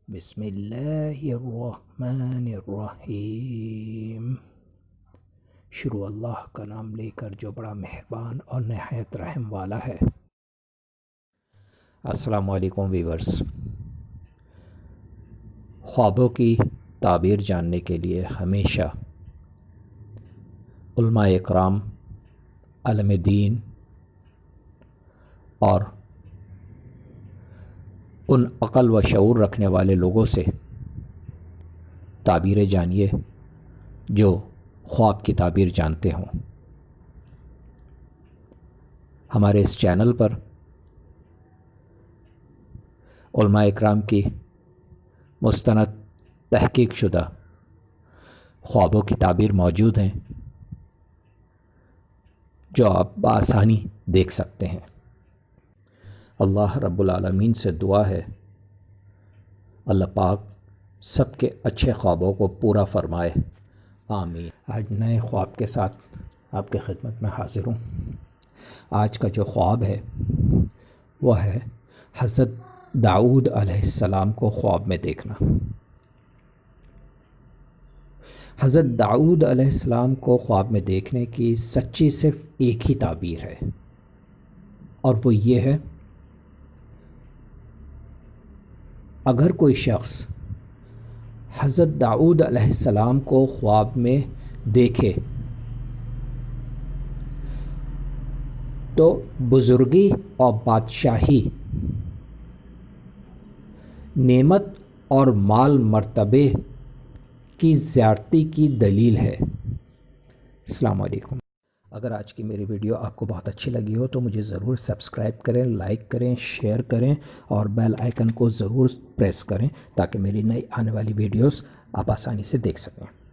بسم اللہ الرحمن الرحیم۔ شروع اللہ کا نام لے کر جو بڑا مہربان اور نہایت رحم والا ہے۔ السلام علیکم ویورز۔ خوابوں کی تعبیر جاننے کے لیے ہمیشہ علماء اکرام، عالم دین اور ان عقل و شعور رکھنے والے لوگوں سے تعبیریں جانیے جو خواب کی تعبیر جانتے ہوں۔ ہمارے اس چینل پر علماء اکرام کی مستند تحقیق شدہ خوابوں کی تعبیر موجود ہیں جو آپ بآسانی دیکھ سکتے ہیں۔ اللہ رب العالمین سے دعا ہے اللہ پاک سب کے اچھے خوابوں کو پورا فرمائے، آمین۔ آج نئے خواب کے ساتھ آپ کی خدمت میں حاضر ہوں۔ آج کا جو خواب ہے وہ ہے حضرت داؤد علیہ السلام کو خواب میں دیکھنا۔ حضرت داؤد علیہ السلام کو خواب میں دیکھنے کی سچی صرف ایک ہی تعبیر ہے، اور وہ یہ ہے، اگر کوئی شخص حضرت داؤد علیہ السلام کو خواب میں دیکھے تو بزرگی اور بادشاہی، نعمت اور مال مرتبے کی زیادتی کی دلیل ہے۔ السلام علیکم۔ اگر آج کی میری ویڈیو آپ کو بہت اچھی لگی ہو تو مجھے ضرور سبسکرائب کریں، لائک کریں، شیئر کریں اور بیل آئیکن کو ضرور پریس کریں تاکہ میری نئی آنے والی ویڈیوز آپ آسانی سے دیکھ سکیں۔